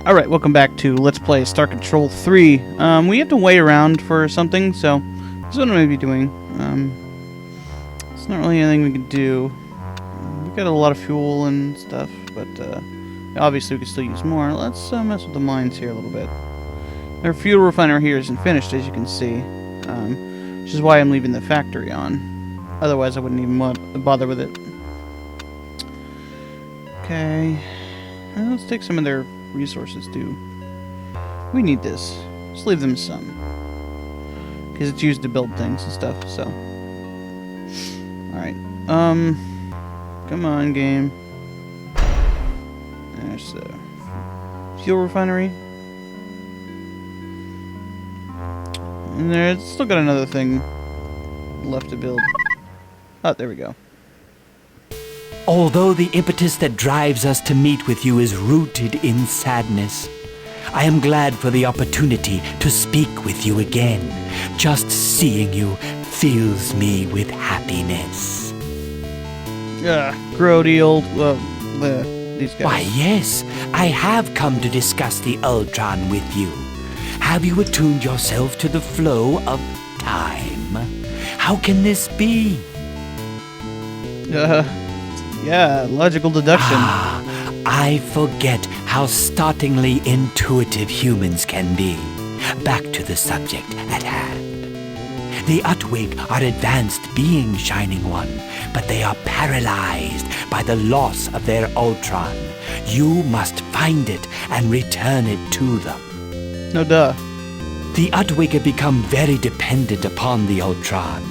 Alright, welcome back to Let's Play Star Control 3. We have to wait around for something, so this is what I'm going to be doing. It's not really anything we can do. We've got a lot of fuel and stuff, but obviously we can still use more. Let's mess with the mines here a little bit. Our fuel refiner here isn't finished, as you can see, which is why I'm leaving the factory on. Otherwise I wouldn't even bother with it. Okay, let's take some of their resources too. We need this. Just leave them some, because it's used to build things and stuff. So, all right. Come on, game. There's the fuel refinery, and there's still got another thing left to build. Oh, there we go. Although the impetus that drives us to meet with you is rooted in sadness, I am glad for the opportunity to speak with you again. Just seeing you fills me with happiness. Grody old, these guys. Why, yes, I have come to discuss the Ultron with you. Have you attuned yourself to the flow of time? How can this be? Yeah, logical deduction. I forget how startlingly intuitive humans can be. Back to the subject at hand. The Utwig are advanced beings, Shining One, but they are paralyzed by the loss of their Ultron. You must find it and return it to them. No duh. The Utwig have become very dependent upon the Ultron.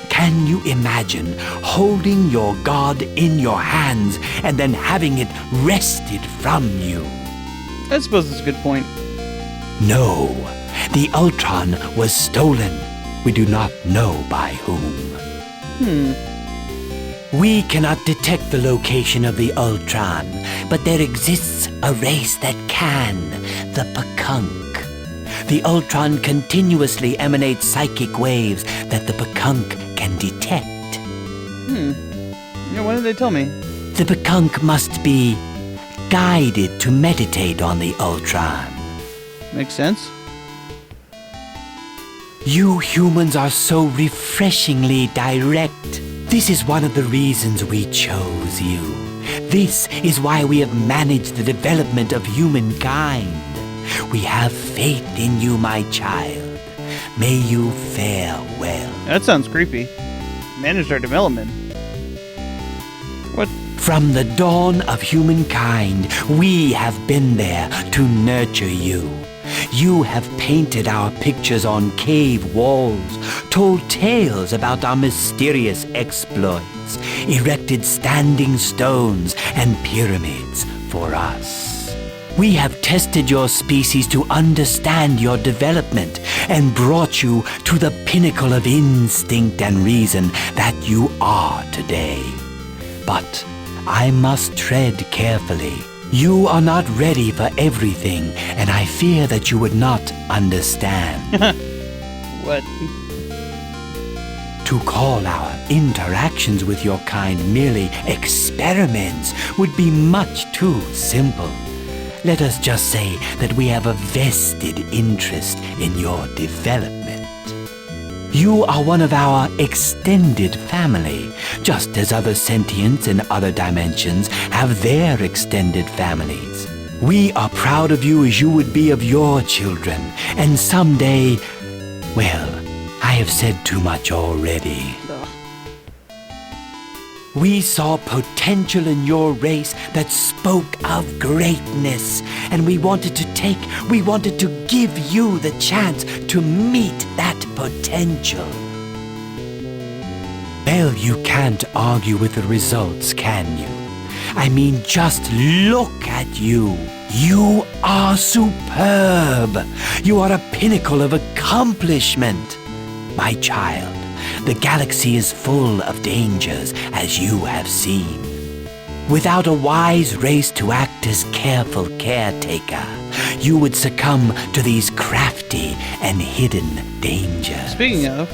Can you imagine holding your god in your hands and then having it wrested from you? I suppose that's a good point. No, the Ultron was stolen. We do not know by whom. We cannot detect the location of the Ultron, but there exists a race that can, the Vck. The Ultron continuously emanates psychic waves that the Vck can detect. Yeah, why did they tell me? The Vck must be guided to meditate on the Ultron. Makes sense. You humans are so refreshingly direct. This is one of the reasons we chose you. This is why we have managed the development of humankind. We have faith in you, my child. May you fare well. That sounds creepy. Managed our development. What? From the dawn of humankind, we have been there to nurture you. You have painted our pictures on cave walls, told tales about our mysterious exploits, erected standing stones and pyramids for us. We have tested your species to understand your development and brought you to the pinnacle of instinct and reason that you are today. But I must tread carefully. You are not ready for everything, and I fear that you would not understand. What? To call our interactions with your kind merely experiments would be much too simple. Let us just say that we have a vested interest in your development. You are one of our extended family, just as other sentients in other dimensions have their extended families. We are proud of you as you would be of your children, and someday, well, I have said too much already. We saw potential in your race that spoke of greatness, and we wanted to give you the chance to meet that potential. Well, you can't argue with the results, can you? I mean, just look at you. You are superb. You are a pinnacle of accomplishment. My child, the galaxy is full of dangers, as you have seen. Without a wise race to act as careful caretaker, you would succumb to these crafty and hidden dangers. Speaking of...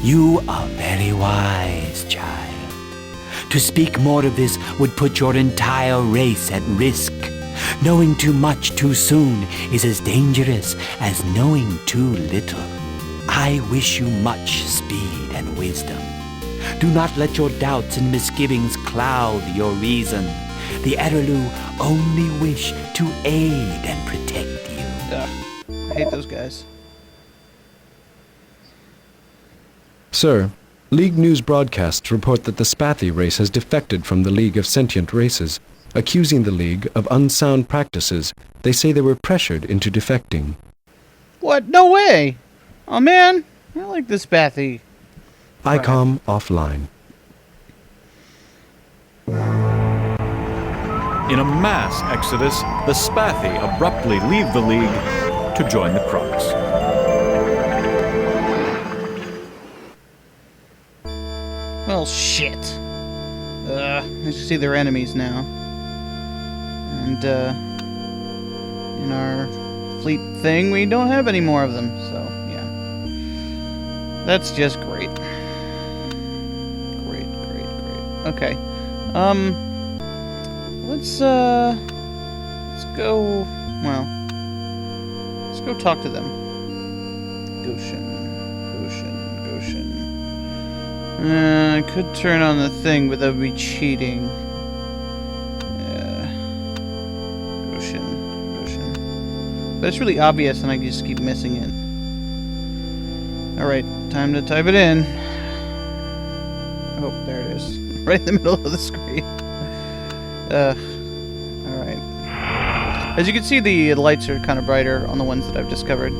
You are very wise, child. To speak more of this would put your entire race at risk. Knowing too much too soon is as dangerous as knowing too little. I wish you much speed and wisdom. Do not let your doubts and misgivings cloud your reason. The Erelu only wish to aid and protect you. Ugh, I hate those guys. Sir, League news broadcasts report that the Spathi race has defected from the League of Sentient Races, accusing the League of unsound practices. They say they were pressured into defecting. What? No way! Oh man, I like this Spathi. ICOM offline. In a mass exodus, the Spathi abruptly leave the League to join the Crux. Well, shit. As you see, they're enemies now. And, in our fleet thing, we don't have any more of them, so, yeah. That's just great. Great. Okay. Let's go, well, let's go talk to them. Goshen. I could turn on the thing, but that would be cheating. Goshen. But it's really obvious, and I just keep missing it. Alright, time to type it in. Oh, there it is. Right in the middle of the screen. Alright. As you can see, the lights are kind of brighter on the ones that I've discovered.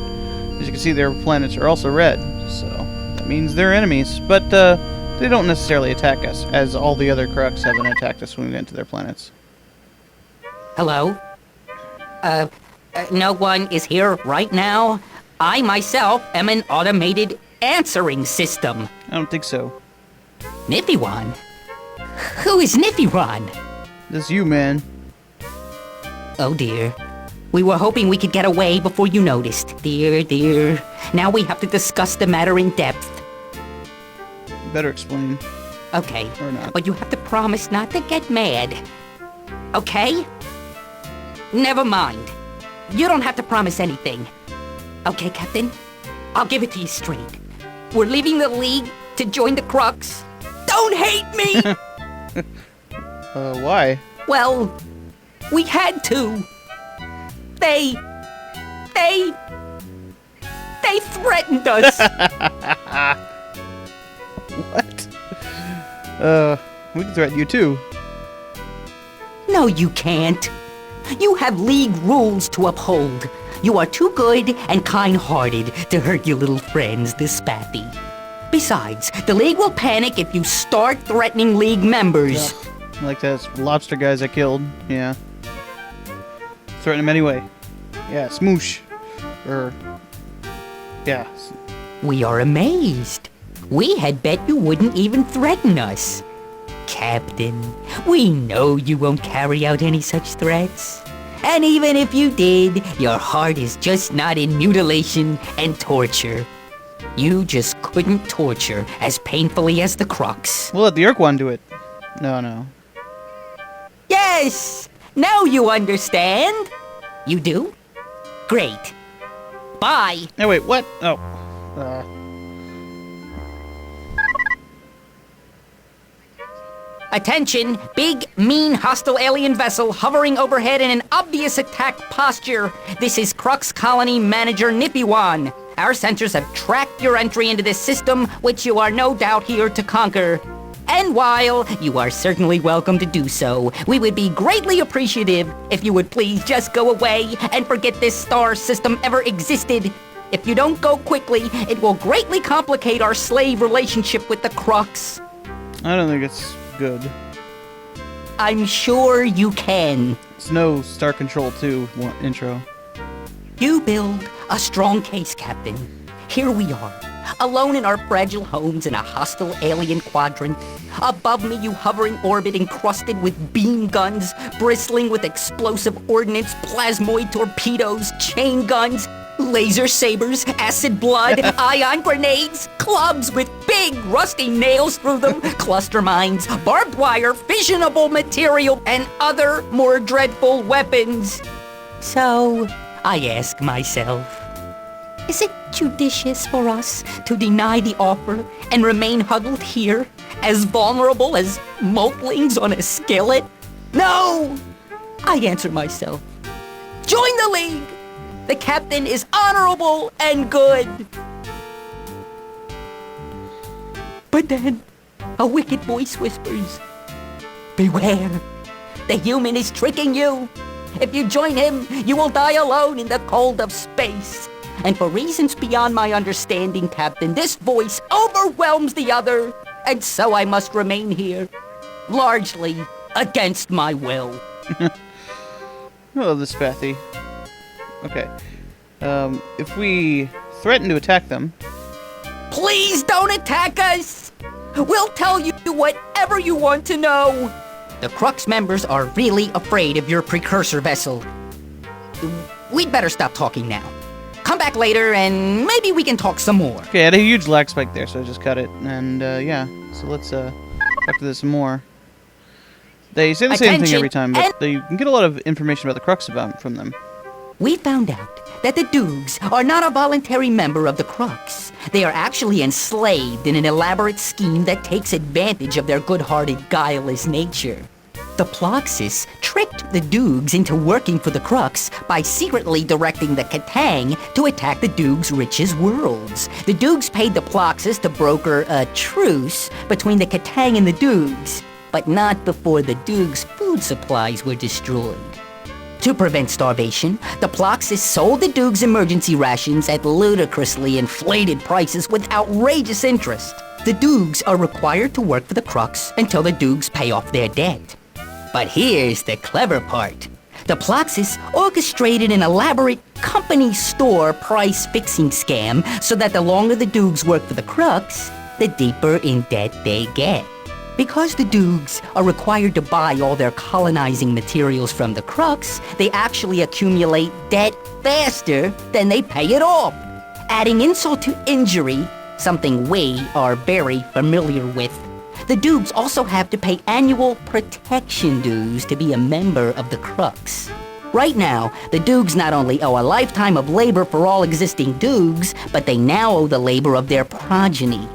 As you can see, their planets are also red, so that means they're enemies. But, they don't necessarily attack us, as all the other Crux haven't attacked us when we went to their planets. Hello? No one is here right now? I myself am an automated answering system. I don't think so. Niftywan? Who is Niftywan? This you, man. Oh dear. We were hoping we could get away before you noticed. Dear. Now we have to discuss the matter in depth. You better explain. Okay, Or not. but you have to promise not to get mad. Okay? Never mind. You don't have to promise anything. Okay, Captain? I'll give it to you straight. We're leaving the League to join the Crux. Don't hate me! Why? Well, we had to. They threatened us. What? We can threaten you too. No, you can't. You have League rules to uphold. You are too good and kind-hearted to hurt your little friends, the Spathi. Besides, the League will panic if you start threatening League members. Like those lobster guys I killed. Yeah. Threaten him anyway. Yeah, smoosh. Yeah. We are amazed. We had bet you wouldn't even threaten us. Captain, we know you won't carry out any such threats. And even if you did, your heart is just not in mutilation and torture. You just couldn't torture as painfully as the Crux. We'll let the Urquan do it. No. Yes! Now you understand. You do? Great. Bye. Hey, wait, what? Oh. Attention, big, mean, hostile alien vessel hovering overhead in an obvious attack posture. This is Crux Colony Manager Niftywan. Our sensors have tracked your entry into this system, which you are no doubt here to conquer. And while you are certainly welcome to do so, we would be greatly appreciative if you would please just go away and forget this star system ever existed. If you don't go quickly, it will greatly complicate our slave relationship with the Crux. I don't think it's good. I'm sure you can. It's no Star Control 2 intro. You build a strong case, Captain. Here we are, alone in our fragile homes in a hostile alien quadrant. Above me, you hover in orbit encrusted with beam guns, bristling with explosive ordnance, plasmoid torpedoes, chain guns, laser sabers, acid blood, ion grenades, clubs with big rusty nails through them, cluster mines, barbed wire, fissionable material, and other more dreadful weapons. So, I ask myself, is it judicious for us to deny the offer and remain huddled here, as vulnerable as motlings on a skillet? No! I answer myself, join the League! The captain is honorable and good. But then, a wicked voice whispers, beware, the human is tricking you. If you join him, you will die alone in the cold of space. And for reasons beyond my understanding, Captain, this voice overwhelms the other, and so I must remain here, largely against my will. Oh, the Spathy. Okay. If we threaten to attack them... Please don't attack us! We'll tell you whatever you want to know. The Crux members are really afraid of your precursor vessel. We'd better stop talking now. Come back later, and maybe we can talk some more. Okay, I had a huge lag spike there, so I just cut it. And, yeah. So let's, talk to this some more. They say the same thing every time, but you can get a lot of information about the Crux from them. We found out that the Doogs are not a voluntary member of the Crux. They are actually enslaved in an elaborate scheme that takes advantage of their good-hearted, guileless nature. The Ploxis tricked the Doogs into working for the Crux by secretly directing the Katang to attack the Doogs' richest worlds. The Doogs paid the Ploxis to broker a truce between the Katang and the Doogs, but not before the Doogs' food supplies were destroyed. To prevent starvation, the Ploxis sold the Doogs emergency rations at ludicrously inflated prices with outrageous interest. The Doogs are required to work for the Crux until the Doogs pay off their debt. But here's the clever part. The Ploxis orchestrated an elaborate company store price-fixing scam so that the longer the Doogs work for the Crux, the deeper in debt they get. Because the Doogs are required to buy all their colonizing materials from the Crux, they actually accumulate debt faster than they pay it off. Adding insult to injury, something we are very familiar with, the Doogs also have to pay annual protection dues to be a member of the Crux. Right now, the Doogs not only owe a lifetime of labor for all existing Doogs, but they now owe the labor of their progeny.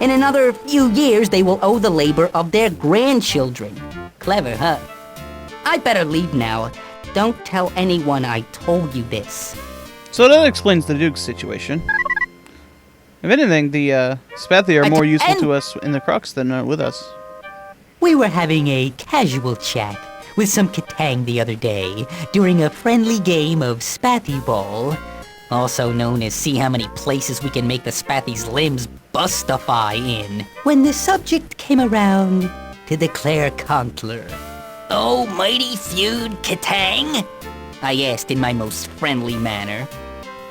In another few years, they will owe the labor of their grandchildren. Clever, huh? I'd better leave now. Don't tell anyone I told you this. So that explains the Duke's situation. If anything, the Spathy are more useful to us in the Crux than with us. We were having a casual chat with some Katang the other day during a friendly game of Spathy Ball, also known as see how many places we can make the Spathy's limbs bustify in, when the subject came around to declare Contler. "Oh, mighty feud, Katang?" I asked in my most friendly manner.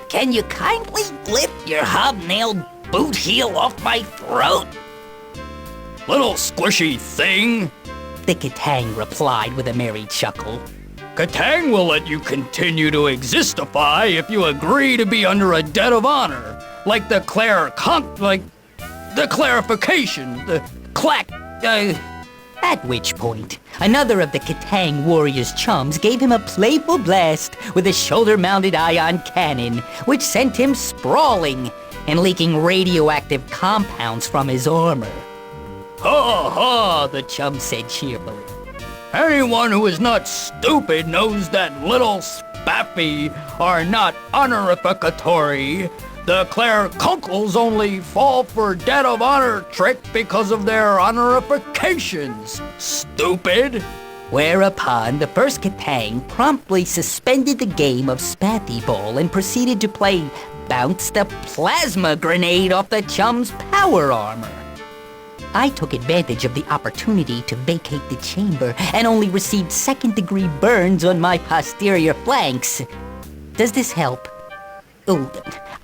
"Can you kindly lift your hobnailed boot heel off my throat?" "Little squishy thing," the Katang replied with a merry chuckle. "Katang will let you continue to existify if you agree to be under a debt of honor, like the clarification, the clack, At which point, another of the Katang warrior's chums gave him a playful blast with a shoulder-mounted ion cannon, which sent him sprawling and leaking radioactive compounds from his armor. "Ha ha," The chum said cheerfully. "Anyone who is not stupid knows that little spaffy are not honorificatory. The Claire-Kunkles only fall for debt of honor trick because of their honorifications. Stupid." Whereupon, the first Katang promptly suspended the game of Spathy Ball and proceeded to play Bounce the Plasma Grenade off the chum's power armor. I took advantage of the opportunity to vacate the chamber and only received second-degree burns on my posterior flanks. Does this help? Ooh,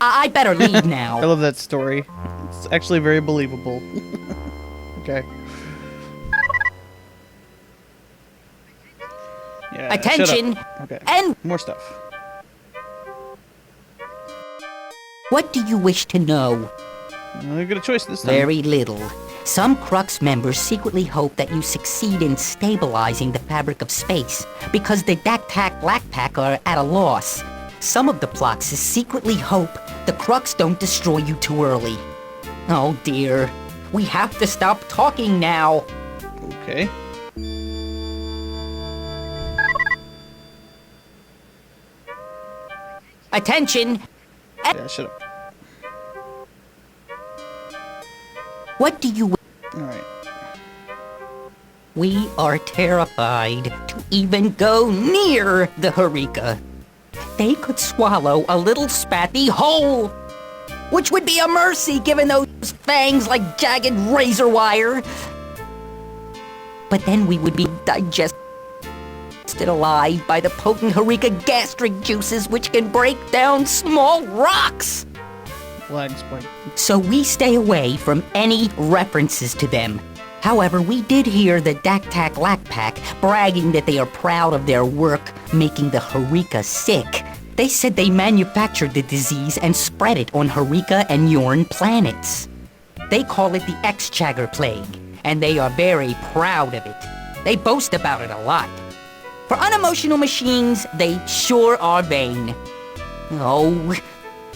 I better leave now. I love that story. It's actually very believable. Okay. Yeah, Attention! shut up. Okay. And more stuff. what do you wish to know? I got a choice this time. Very little. Some Crux members secretly hope that you succeed in stabilizing the fabric of space, because the Dtac Pack are at a loss. Some of the Ploxes secretly hope the Crux don't destroy you too early. Oh dear. We have to stop talking now. Okay. Attention! Yeah, shut up. What do you... Alright. We are terrified to even go near the Harika. They could swallow a little spathy whole, which would be a mercy given those fangs like jagged razor wire. But then we would be digested alive by the potent Harika gastric juices which can break down small rocks. Lag spike. So we stay away from any references to them. However, we did hear the Dtac Pack bragging that they are proud of their work making the Harika sick. They said they manufactured the disease and spread it on Harika and Yorn planets. They call it the X-Chagger Plague, and they are very proud of it. They boast about it a lot. For unemotional machines, they sure are vain. Oh,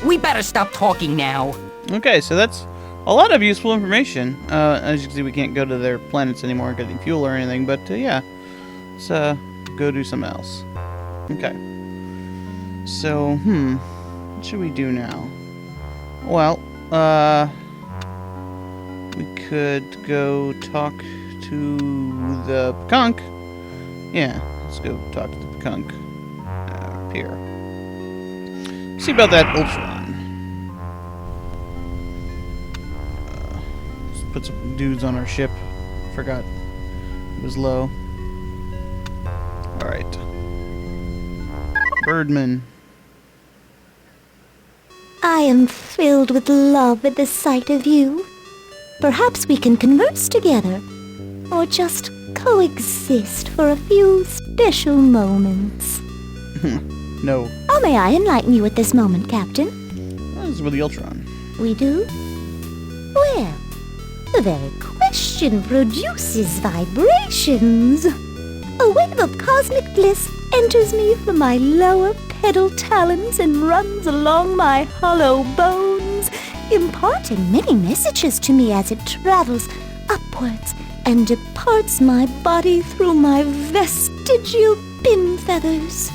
we better stop talking now. Okay, so that's a lot of useful information. As you can see, we can't go to their planets anymore getting fuel or anything, but yeah. Let's go do something else. Okay. So, what should we do now? Well, we could go talk to the Pkunk. Yeah, let's go talk to the Pkunk. Up here. See about that Ultron. Let's put some dudes on our ship. Forgot it was low. Alright. Birdman. I am filled with love at the sight of you. Perhaps we can converse together, or just coexist for a few special moments. No. How may I enlighten you at this moment, Captain? This is with the Ultron. We do? Well, the very question produces vibrations. A wave of cosmic bliss enters me from my lower pedal talons and runs along my hollow bones, imparting many messages to me as it travels upwards and departs my body through my vestigial pin feathers.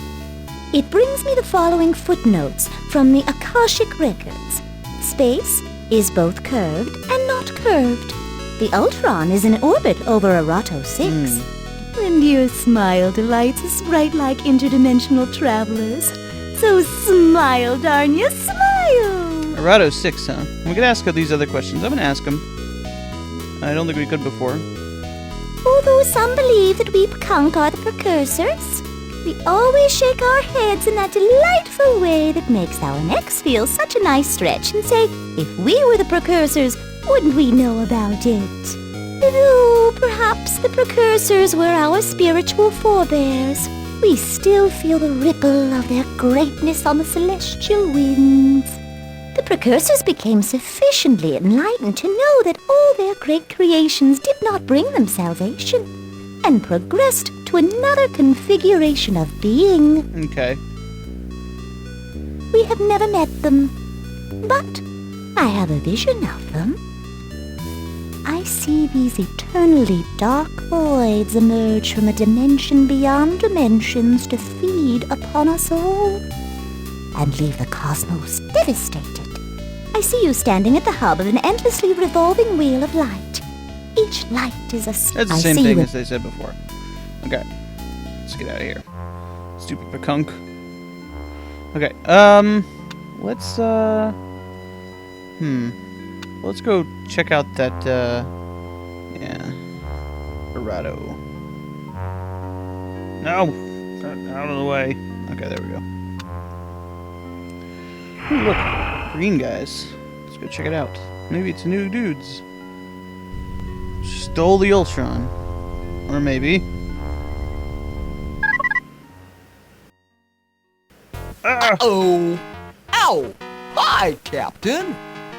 It brings me the following footnotes from the Akashic records. Space is both curved and not curved. The Ultron is in orbit over Arato 6. And your smile delights us sprite-like interdimensional travelers. So smile, darn you, smile! Arato 6, huh? We could ask her these other questions. I'm gonna ask him. I don't think we could before. Although some believe that we Pkunk are the precursors, we always shake our heads in that delightful way that makes our necks feel such a nice stretch and say, if we were the precursors, wouldn't we know about it? Though perhaps the precursors were our spiritual forebears, we still feel the ripple of their greatness on the celestial winds. The precursors became sufficiently enlightened to know that all their great creations did not bring them salvation, and progressed to another configuration of being. Okay. We have never met them, but I have a vision of them. I see these eternally dark voids emerge from a dimension beyond dimensions to feed upon us all, and leave the cosmos devastated. I see you standing at the hub of an endlessly revolving wheel of light. Each light is a... That's the same thing as they said before. Okay. Let's get out of here. Stupid Pkunk. Okay, let's, let's go check out that, yeah. Arato. No! Out of the way. Okay, there we go. Ooh, look. Green guys. Let's go check it out. Maybe it's new dudes. Stole the Ultron. Or maybe... Oh! Ow! Hi, Captain!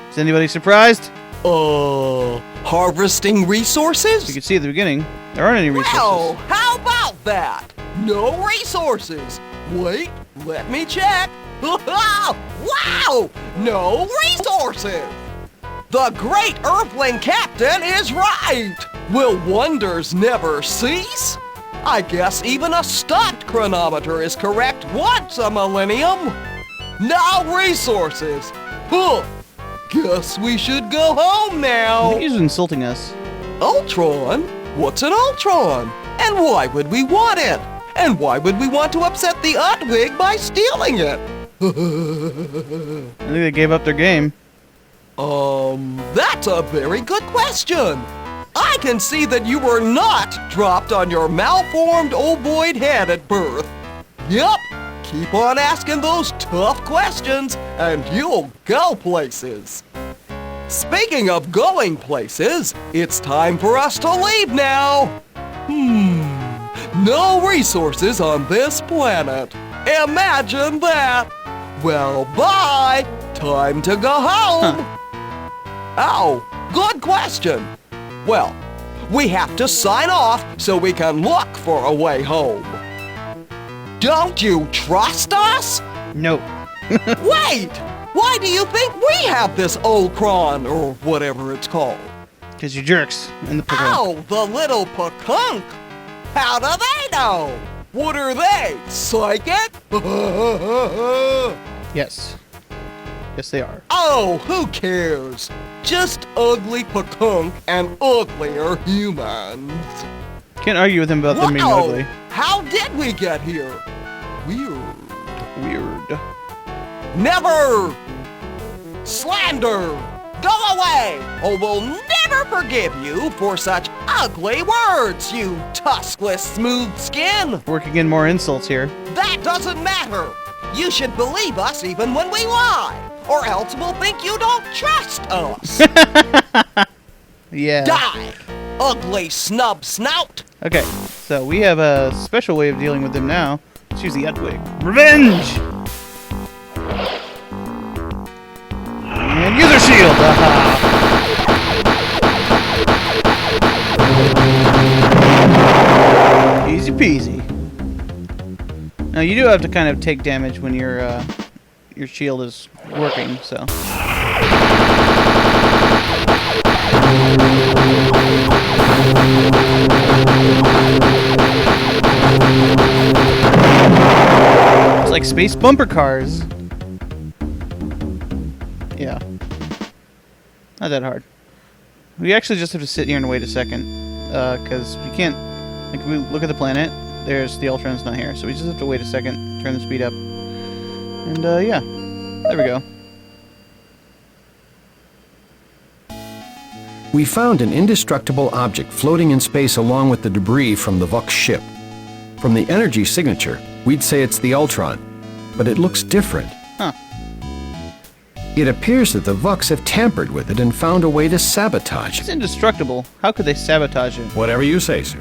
Is anybody surprised? Harvesting resources? You can see at the beginning, there aren't any resources. Well, how about that? No resources. Wait, let me check. Wow! No resources! The great Earthling Captain is right! Will wonders never cease? I guess even a stopped chronometer is correct once a millennium. No resources. Huh. Guess we should go home I now. think he's insulting us. Ultron? What's an Ultron? And why would we want it? And why would we want to upset the Utwig by stealing it? I think they gave up their game. That's a very good question. I can see that you were not dropped on your malformed ovoid head at birth. Yup, keep on asking those tough questions and you'll go places. Speaking of going places, it's time for us to leave now. No resources on this planet. Imagine that. Well, bye. Time to go home. Oh, good question. Well, we have to sign off so we can look for a way home. Don't you trust us? No. Wait! Why do you think we have this Ultron, or whatever it's called? Because you're jerks in the program. Oh, the little pakunk! How do they know? What are they, psychic? Yes. Yes, they are. Oh, who cares? Just ugly pakunk and uglier humans. Can't argue with him about them being ugly. How did we get here? Weird. Weird. Never! Slander! Go away! Or we'll never forgive you for such ugly words, you tuskless smooth skin! Working in more insults here. That doesn't matter! You should believe us even when we lie, or else we'll think you don't trust us! Yeah. Die! Ugly snub snout! Okay, so we have a special way of dealing with them now. Let's use the Utwig. Revenge! And user shield! Aha. Easy peasy. Now you do have to kind of take damage when your shield is working, so. It's like space bumper cars. Yeah. Not that hard. We actually just have to sit here and wait a second. Because we can't... Like, we look at the planet, there's the Ultron's not here. So we just have to wait a second, turn the speed up. And, yeah. There we go. We found an indestructible object floating in space along with the debris from the Vck ship. From the energy signature, we'd say it's the Ultron, but it looks different. Huh. It appears that the Vcks have tampered with it and found a way to sabotage It's it. indestructible. How could they sabotage it? Whatever you say, sir.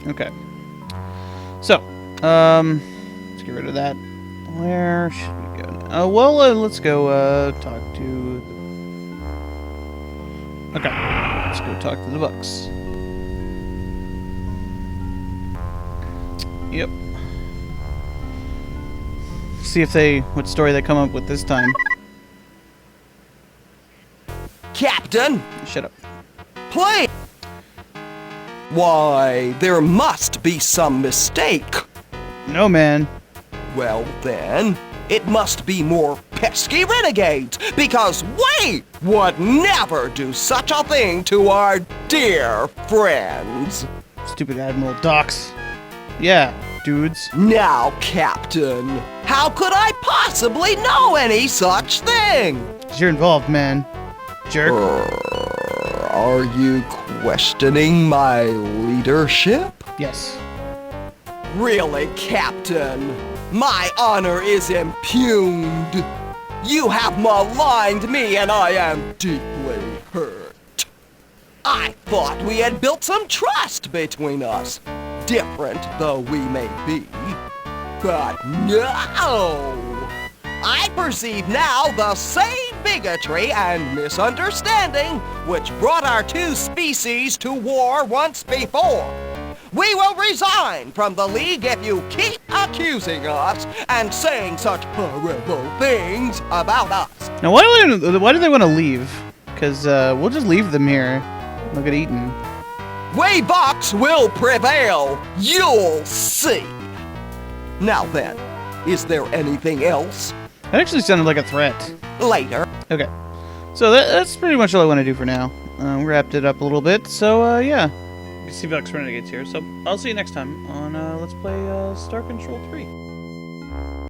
Okay. So, let's get rid of that. Where should we go now? Well, let's go, talk to the... Okay. Let's go talk to the Vcks. Yep. See if what story they come up with this time. Captain! Shut up. Please! Why, there must be some mistake. No, man. Well then, it must be more pesky renegades, because we would never do such a thing to our dear friends. Stupid Admiral Docs. Yeah, dudes. Now, Captain, how could I possibly know any such thing? 'Cause you're involved, man. Jerk. Are you questioning my leadership? Yes. Really, Captain? My honor is impugned. You have maligned me and I am deeply hurt. I thought we had built some trust between us, different though we may be. But no! I perceive now the same bigotry and misunderstanding which brought our two species to war once before. We will resign from the League if you keep accusing us and saying such horrible things about us. Now, why do they want to leave? Because we'll just leave them here. They'll get eaten. We Vox will prevail. You'll see. Now then, is there anything else? That actually sounded like a threat. Later. Okay. So that's pretty much all I want to do for now. We wrapped it up a little bit, so yeah. You can see Vex Renegades here, so I'll see you next time on Let's Play Star Control 3.